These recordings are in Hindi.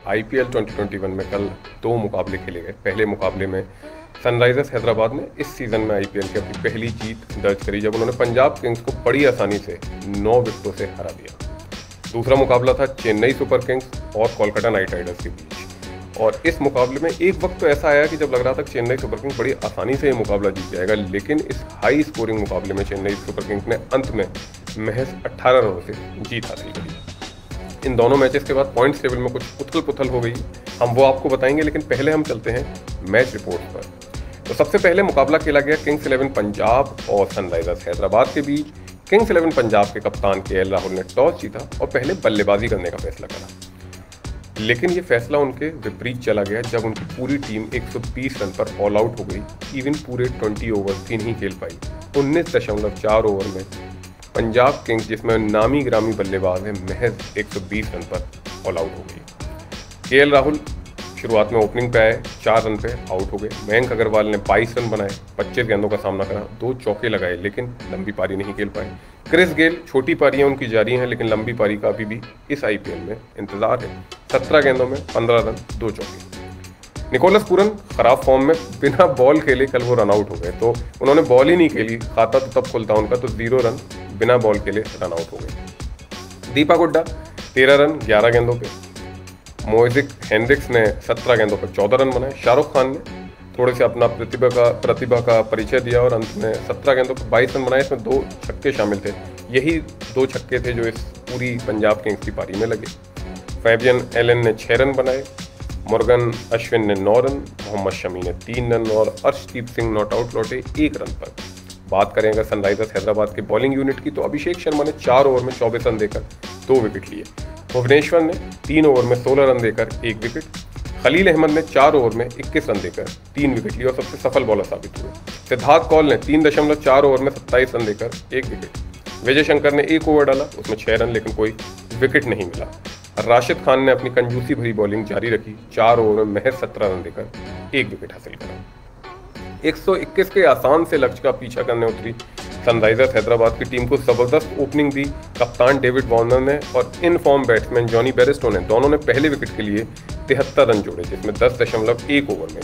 आईपीएल 2021 में कल 2 मुकाबले खेले गए। पहले मुकाबले में सनराइजर्स हैदराबाद ने इस सीज़न में आईपीएल की अपनी पहली जीत दर्ज करी जब उन्होंने पंजाब किंग्स को बड़ी आसानी से 9 विकेटों से हरा दिया। दूसरा मुकाबला था चेन्नई सुपर किंग्स और कोलकाता नाइट राइडर्स के बीच, और इस मुकाबले में एक वक्त तो ऐसा आया कि जब लग रहा था चेन्नई सुपर किंग्स बड़ी आसानी से ये मुकाबला जीत जाएगा, लेकिन इस हाई स्कोरिंग मुकाबले में चेन्नई सुपर किंग्स ने अंत में महज 18 रनों से जीत हासिल करी। इन दोनों मैचेस के बाद पॉइंट्स टेबल में कुछ उथल पुथल हो गई, हम वो आपको बताएंगे, लेकिन पहले हम चलते हैं मैच रिपोर्ट पर। तो सबसे पहले मुकाबला खेला गया किंग्स 11 पंजाब और सनराइजर्स हैदराबाद के बीच। किंग्स 11 पंजाब के कप्तान केएल राहुल ने टॉस जीता और पहले बल्लेबाजी करने का फैसला करा, लेकिन ये फैसला उनके विपरीत चला गया जब उनकी पूरी टीम 120 रन पर ऑल आउट हो गई। इवन पूरे 20 ओवर भी नहीं खेल पाई। 19.4 ओवर में पंजाब किंग्स, जिसमें नामी ग्रामी बल्लेबाज है, महज 120 रन पर ऑल आउट हो गई। केएल राहुल शुरुआत में ओपनिंग पे आए, 4 रन पे आउट हो गए। मयंक अग्रवाल ने 22 रन बनाए, 25 गेंदों का सामना करा, 2 चौके लगाए, लेकिन लंबी पारी नहीं खेल पाए। क्रिस गेल, छोटी पारियां उनकी जारी हैं, लेकिन लंबी पारी का अभी भी इस आईपीएल में इंतजार है। 17 गेंदों में 15 रन, 2 चौके। निकोलस पूरन खराब फॉर्म में बिना बॉल खेले कल वो रन आउट हो गए, तो उन्होंने बॉल ही नहीं खेली, खाता तो तब खुलता उनका, तो 0 रन बिना बॉल खेले रन आउट हो गए। दीपक हुड्डा 13 रन 11 गेंदों पे। मोइजिक हेनरिक्स ने 17 गेंदों पर 14 रन बनाए। शाहरुख खान ने थोड़े से अपना प्रतिभा का परिचय दिया और अंत में 17 गेंदों पर 22 रन बनाए। इसमें 2 छक्के शामिल थे, यही 2 छक्के थे जो इस पूरी पंजाब किंग्स की पारी में लगे। फैबियन एलन ने 6 रन बनाए, मुर्गन अश्विन ने 9 रन, मोहम्मद शमी ने 3 रन और अर्शदीप सिंह नॉट आउट लौटे 1 रन पर। बात करें अगर सनराइजर्स हैदराबाद के बॉलिंग यूनिट की, तो अभिषेक शर्मा ने 4 ओवर में 24 रन देकर 2 विकेट लिए। भुवनेश्वर ने 3 ओवर में 16 रन देकर 1 विकेट। खलील अहमद ने 4 ओवर में 21 रन देकर 3 विकेट लिए और सबसे सफल बॉलर साबित हुए। सिद्धार्थ कौल ने 3.4 ओवर में 27 रन देकर 1 विकेट। विजय शंकर ने 1 ओवर डाला, उसमें 6 रन, लेकिन कोई विकेट नहीं मिला। राशिद खान ने अपनी कंजूसी भरी बॉलिंग जारी रखी, 4 ओवर में महज 17 रन देकर 1 विकेट हासिल करा। 121 के आसान से लक्ष्य का पीछा करने उतरी सनराइजर्स हैदराबाद की टीम को जबरदस्त ओपनिंग दी कप्तान डेविड वार्नर ने और in form batsman Jonny Bairstow ने। दोनों ने पहले विकेट के लिए 73 रन जोड़े, जिसमें 10.1 ओवर में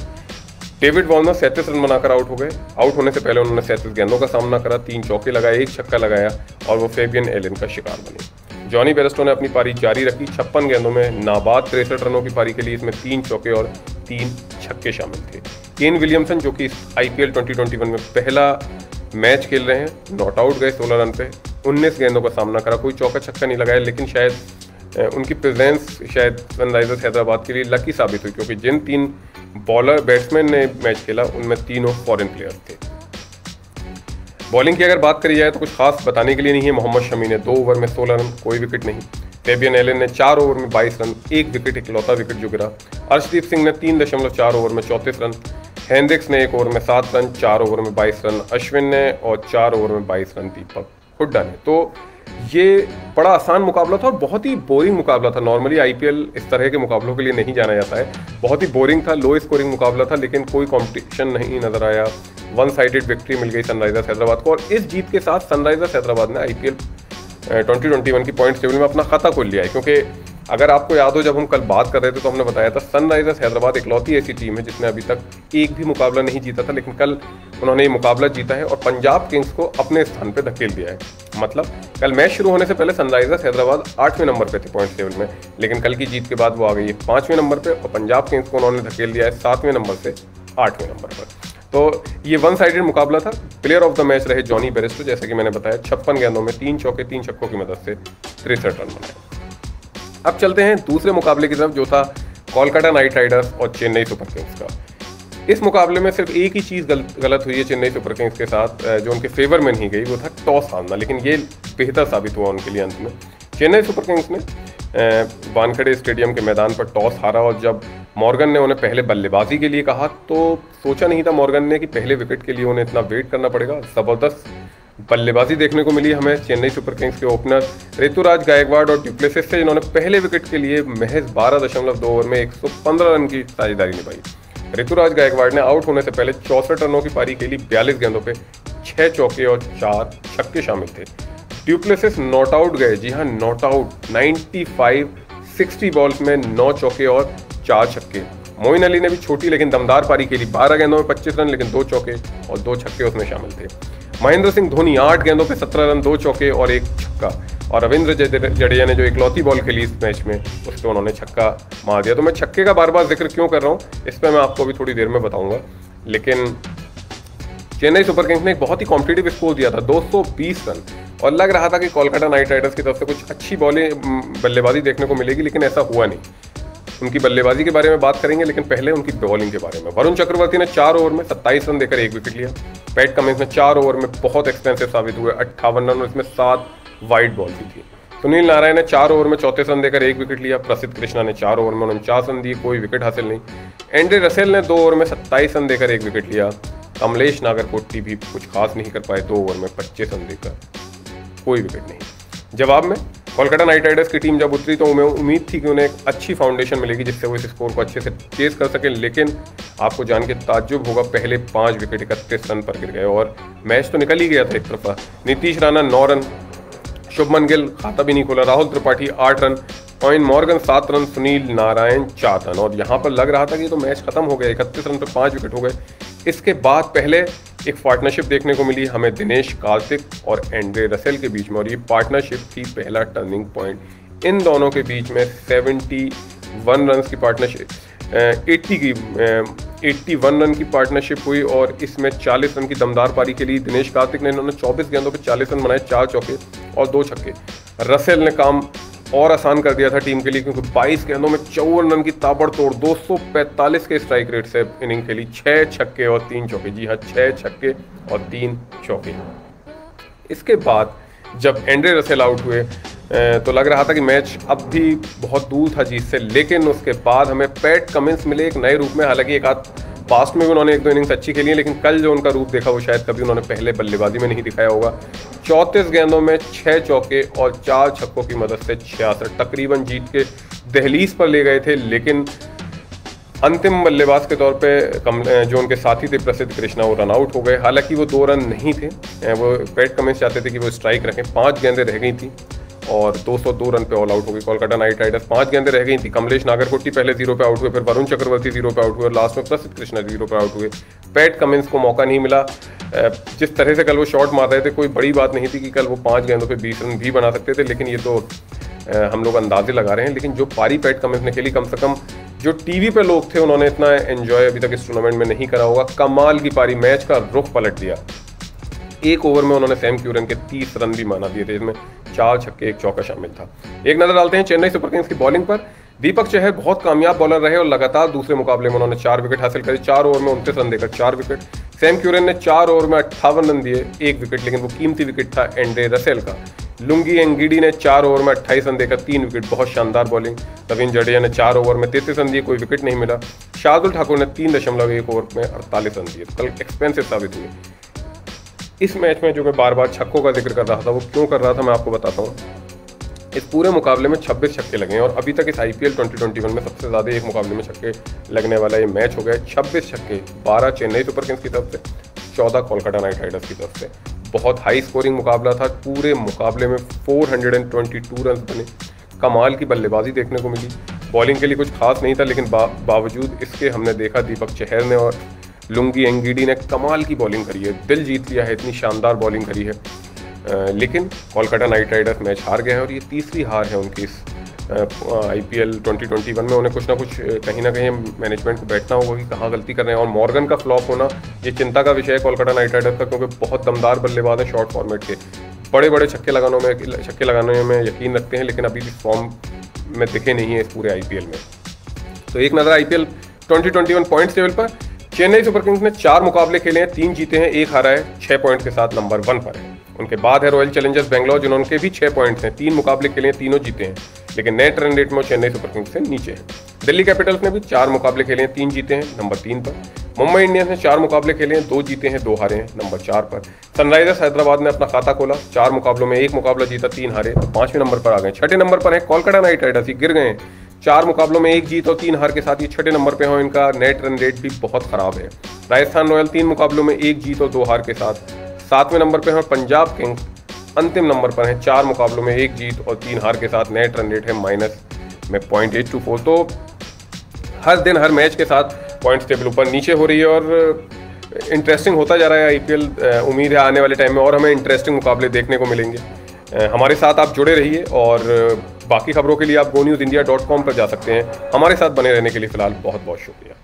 डेविड वार्नर 37 रन बनाकर आउट हो गए। आउट होने से पहले उन्होंने 37 गेंदों का सामना करा, 3 चौके लगाए, 1 छक्का लगाया और वो फेबियन एलन का शिकार बने। जॉनी बेयरस्टो ने अपनी पारी जारी रखी, 56 गेंदों में नाबाद 63 रनों की पारी के लिए इसमें 3 चौके और 3 छक्के शामिल थे। केन विलियमसन, जो कि आईपीएल 2021 में पहला मैच खेल रहे हैं, नॉट आउट गए 16 रन पे, 19 गेंदों का सामना करा, कोई चौका छक्का नहीं लगाया, लेकिन शायद उनकी प्रेजेंस शायद सनराइजर्स हैदराबाद के लिए लकी साबित हुई, क्योंकि जिन 3 बॉलर बैट्समैन ने मैच खेला उनमें तीनों फॉरेन प्लेयर्स थे। बॉलिंग की अगर बात करी जाए तो कुछ खास बताने के लिए नहीं है। मोहम्मद शमी ने 2 ओवर में 16 रन, कोई विकेट नहीं। फेबियन एलन ने 4 ओवर में 22 रन, 1 विकेट, इकलौता विकेट जो गिरा। अर्शदीप सिंह ने 3.4 ओवर में 34 रन। हेनरिक्स ने 1 ओवर में 7 रन, 4 ओवर में 22 रन अश्विन ने और 4 ओवर में 22 रन दीपक हुड्डा ने। तो ये बड़ा आसान मुकाबला था और बहुत ही बोरिंग मुकाबला था। नॉर्मली आईपीएल इस तरह के मुकाबलों के लिए नहीं जाना जाता है। बहुत ही बोरिंग था, लो स्कोरिंग मुकाबला था, लेकिन कोई कंपटीशन नहीं नजर आया। वन साइडेड विक्ट्री मिल गई सनराइजर्स हैदराबाद को, और इस जीत के साथ सनराइजर्स हैदराबाद ने आईपीएल 2021 की पॉइंट्स टेबल में अपना खाता खोल लिया है। क्योंकि अगर आपको याद हो, जब हम कल बात कर रहे थे तो हमने बताया था सनराइजर्स हैदराबाद इकलौती ऐसी टीम है जिसने अभी तक एक भी मुकाबला नहीं जीता था, लेकिन कल उन्होंने ये मुकाबला जीता है और पंजाब किंग्स को अपने स्थान पर धकेल दिया है। मतलब कल मैच शुरू होने से पहले सनराइजर्स हैदराबाद 8वें नंबर पे थे पॉइंट्स टेबल में, लेकिन कल की जीत के बाद वो आ गई है 5वें नंबर पे और पंजाब किंग्स को उन्होंने धकेल दिया है 7वें नंबर से 8वें नंबर पर। तो ये वन साइडेड मुकाबला था। प्लेयर ऑफ द मैच रहे जॉनी बेयरस्टो, जैसे कि मैंने बताया, 56 गेंदों में 3 चौके 3 छक्कों की मदद से 63 रन बनाए। अब चलते हैं दूसरे मुकाबले की तरफ, जो था कोलकाता नाइट राइडर्स और चेन्नई सुपर किंग्स का। इस मुकाबले में सिर्फ एक ही चीज़ गलत हुई है चेन्नई सुपर किंग्स के साथ, जो उनके फेवर में नहीं गई, वो था टॉस हारना, लेकिन ये बेहतर साबित हुआ उनके लिए अंत में। चेन्नई सुपर किंग्स ने वानखेड़े स्टेडियम के मैदान पर टॉस हारा और जब मॉर्गन ने उन्हें पहले बल्लेबाजी के लिए कहा तो सोचा नहीं था मॉर्गन ने कि पहले विकेट के लिए उन्हें इतना वेट करना पड़ेगा। ज़बरदस्त बल्लेबाजी देखने को मिली हमें चेन्नई सुपर किंग्स के ओपनर ऋतुराज गायकवाड़ और ड्यूप्लेसिस से, जिन्होंने पहले विकेट के लिए महज 12.2 ओवर में 115 रन की साझेदारी निभाई। ऋतुराज गायकवाड़ ने आउट होने से पहले 64 रनों की पारी खेली, 42 गेंदों पे 6 चौके और 4 छक्के शामिल थे। ड्यूप्लेसिस नॉट आउट गए, जी हाँ नॉट आउट, 95 60 बॉल्स में 9 चौके और 4 छक्के। मोइन अली ने भी छोटी लेकिन दमदार पारी खेली, 12 गेंदों में 25 रन लेकिन 2 चौके और 2 छक्के उसमें शामिल थे। महेंद्र सिंह धोनी 8 गेंदों पे 17 रन, 2 चौके और 1 छक्का। और रविंद्र जडेजा ने जो इकलौती बॉल खेली इस मैच में, उस पर उन्होंने छक्का मार दिया। तो मैं छक्के का बार बार जिक्र क्यों कर रहा हूँ, इस पर मैं आपको अभी थोड़ी देर में बताऊंगा। लेकिन चेन्नई सुपर किंग्स ने एक बहुत ही कॉम्पिटिटिव स्कोर दिया था, 220 रन, और लग रहा था कि कोलकाता नाइट राइडर्स की तरफ से कुछ अच्छी बल्लेबाजी देखने को मिलेगी, लेकिन ऐसा हुआ नहीं। उनकी बल्लेबाजी के बारे में बात करेंगे, लेकिन पहले उनकी बॉलिंग के बारे में। वरुण चक्रवर्ती ने 4 ओवर में 27 रन देकर 1 विकेट लिया। पैट कमिंस ने 4 ओवर में बहुत एक्सपेंसिव साबित हुए, 58 रन, और इसमें 7 वाइड बॉल भी थी। सुनील नारायण ने 4 ओवर में 34 रन देकर 1 विकेट लिया। प्रसिद्ध कृष्णा ने 4 ओवर में 49 रन दिए, कोई विकेट हासिल नहीं। एंड्रे रसेल ने 2 ओवर में 27 रन देकर 1 विकेट लिया। कमलेश नागरकोटी भी कुछ खास नहीं कर पाए, 2 ओवर में 25 रन देकर कोई विकेट नहीं। जवाब में कोलकाता नाइट राइडर्स की टीम जब उतरी तो उम्मीद थी कि उन्हें एक अच्छी फाउंडेशन मिलेगी जिससे वो इस स्कोर को अच्छे से चेस कर सकें, लेकिन आपको जान के ताज्जुब होगा, पहले 5 विकेट 31 रन पर गिर गए और मैच तो निकल ही गया था एक तरफा। नीतीश राणा 9 रन, शुभमन गिल खाता भी नहीं खोला, Rahul Tripathi 8 run, ion Morgan 7 run, Sunil Narayan 4 run, और यहाँ पर लग रहा था कि तो मैच खत्म हो गया। 31 रन पर 5 विकेट हो गए। इसके बाद पहले एक पार्टनरशिप देखने को मिली हमें दिनेश कार्तिक और एंड्रे रसेल के बीच में, और ये पार्टनरशिप थी पहला टर्निंग पॉइंट। इन दोनों के बीच में 71 रन की पार्टनरशिप 81 रन की पार्टनरशिप हुई, और इसमें 40 रन की दमदार पारी के लिए दिनेश कार्तिक ने, इन्होंने 24 गेंदों पे 40 रन बनाए, 4 चौके और 2 छक्के। रसेल ने काम और आसान कर दिया था टीम के लिए, क्योंकि 22 गेंदों में 54 रन की ताबड़तोड़ 245 के स्ट्राइक रेट से इनिंग खेली, 6 छक्के और 3 चौके। जी हाँ, 6 छक्के और 3 चौके। इसके बाद जब एंड्रे रसेल आउट हुए तो लग रहा था कि मैच अब भी बहुत दूर था जीत से, लेकिन उसके बाद हमें पैट कमिंस मिले एक नए रूप में। हालांकि एक आध पास्ट में भी उन्होंने 1-2 इनिंग्स अच्छी खेली है, लेकिन कल जो उनका रूप देखा वो शायद कभी उन्होंने पहले बल्लेबाजी में नहीं दिखाया होगा। 34 गेंदों में 6 चौके और 4 छक्कों की मदद से 66 तकरीबन जीत के दहलीज पर ले गए थे, लेकिन अंतिम बल्लेबाज के तौर पे जो उनके साथी थे प्रसिद्ध कृष्णा, वो रन आउट हो गए। हालांकि वो 2 रन नहीं थे, वो पैट कमिंस चाहते थे कि वो स्ट्राइक रखें। 5 गेंदें रह गई थी और 202 रन पे ऑल आउट हो गई कोलकाता नाइट राइडर्स। 5 गेंदें रह गई थी, कमलेश नागरकोटी पहले 0 पे आउट हुए, फिर वरुण चक्रवर्ती 0 पे आउट हुए और लास्ट में प्रसिद्ध कृष्णा 0 पे आउट हुए। पैट कमिंस को मौका नहीं मिला। जिस तरह से कल वो शॉट मार रहे थे, कोई बड़ी बात नहीं थी कि कल वो 5 गेंदों पे 20 रन भी बना सकते थे, लेकिन ये तो हम लोग अंदाजे लगा रहे हैं। लेकिन जो पारी पैट कमिंस ने खेली, कम से कम जो टीवी पे लोग थे उन्होंने इतना एंजॉय अभी तक इस टूर्नामेंट में नहीं करा होगा। कमाल की पारी, मैच का रुख पलट दिया। 1 ओवर में उन्होंने सैम क्यूरन के 30 रन भी माना दिए थे, इसमें 4 छक्के 1 चौका शामिल था। एक नजर डालते हैं चेन्नई सुपर किंग्स की बॉलिंग पर। दीपक चहर बहुत कामयाब बॉलर रहे और लगातार दूसरे मुकाबले में उन्होंने 4 विकेट हासिल करे। 4 ओवर में 29 रन देकर 4 विकेट। सैम क्यूरन ने 4 ओवर में 58 रन दिए, 1 विकेट, लेकिन वो कीमती विकेट था एंड्रे रसेल का। लुंगी एंगिडी ने 4 ओवर में 28 रन देकर 3 विकेट, बहुत शानदार बॉलिंग। रविंद्र जडेजा ने 4 ओवर में 33 रन दिए, कोई विकेट नहीं मिला। शार्दुल ठाकुर ने 3.1 ओवर में 48 रन दिए, कल एक्सपेंसिव साबित हुए। इस मैच में जो मैं बार बार छक्कों का जिक्र कर रहा था, वो क्यों कर रहा था मैं आपको बताता हूँ। इस पूरे मुकाबले में 26 छक्के लगे हैं और अभी तक इस IPL 2021 में सबसे ज़्यादा एक मुकाबले में छक्के लगने वाला ये मैच हो गया। 26 छक्के, 12 चेन्नई सुपर किंग्स की तरफ से, 14 कोलकाता नाइट राइडर्स की तरफ से। बहुत हाई स्कोरिंग मुकाबला था। पूरे मुकाबले में 422 रन बने। कमाल की बल्लेबाजी देखने को मिली। बॉलिंग के लिए कुछ खास नहीं था, लेकिन बावजूद इसके हमने देखा दीपक चहर ने और लुंगी एंगिडी ने कमाल की बॉलिंग करी है, दिल जीत लिया है, इतनी शानदार बॉलिंग करी है। लेकिन कोलकाता नाइट राइडर्स मैच हार गए हैं और ये तीसरी हार है उनकी इस IPL 2021 में। उन्हें कुछ ना कुछ कहीं ना कहीं मैनेजमेंट को बैठना होगा कि कहाँ गलती कर रहे हैं। और मॉर्गन का फ्लॉप होना ये चिंता का विषय है कोलकाता नाइट राइडर्स का, क्योंकि बहुत दमदार बल्लेबाज है शॉर्ट फॉर्मेट के, बड़े बड़े छक्के लगाने में यकीन रखते हैं, लेकिन अभी भी फॉर्म में दिखे नहीं है इस पूरे IPL में। तो एक नज़र IPL 2021 पॉइंट्स टेबल पर। चेन्नई सुपर किंग्स ने 4 मुकाबले खेले हैं, 3 जीते हैं, 1 हारा है, 6 पॉइंट के साथ नंबर 1 पर है। उनके बाद है रॉयल चैलेंजर्स बेंगलोर, जिन्होंने भी 6 पॉइंट्स हैं, 3 मुकाबले खेले हैं, तीनों जीते हैं, लेकिन नेट रन रेट में चेन्नई सुपर किंग्स से नीचे है। दिल्ली कैपिटल्स ने भी 4 मुकाबले खेले हैं, 3 जीते हैं, नंबर 3 पर। मुंबई इंडियंस ने 4 मुकाबले खेले हैं, 2 जीते हैं, 2 हारे हैं, नंबर 4 पर। सनराइजर्स हैदराबाद ने अपना खाता खोला, 4 मुकाबलों में 1 मुकाबला जीता, 3 हारे, तो 5वें नंबर पर आ गए। 6ठे नंबर पर है कोलकाता नाइट राइडर्स, गिर गए हैं 4 मुकाबलों में 1 जीत और 3 हार के साथ, ये 6ठे नंबर पर हो। इनका नेट रन रेट भी बहुत खराब है। राजस्थान रॉयल 3 मुकाबलों में 1 जीत और 2 हार के साथ 7वें नंबर पर है। पंजाब किंग्स अंतिम नंबर पर है, 4 मुकाबलों में 1 जीत और 3 हार के साथ, नेट रन रेट है में 0.824। तो हर दिन हर मैच के साथ पॉइंट्स टेबल ऊपर नीचे हो रही है और इंटरेस्टिंग होता जा रहा है आईपीएल। उम्मीद है आने वाले टाइम में और हमें इंटरेस्टिंग मुकाबले देखने को मिलेंगे। हमारे साथ आप जुड़े रहिए और बाकी खबरों के लिए आप gonewsindia.com पर जा सकते हैं। हमारे साथ बने रहने के लिए फ़िलहाल बहुत बहुत शुक्रिया।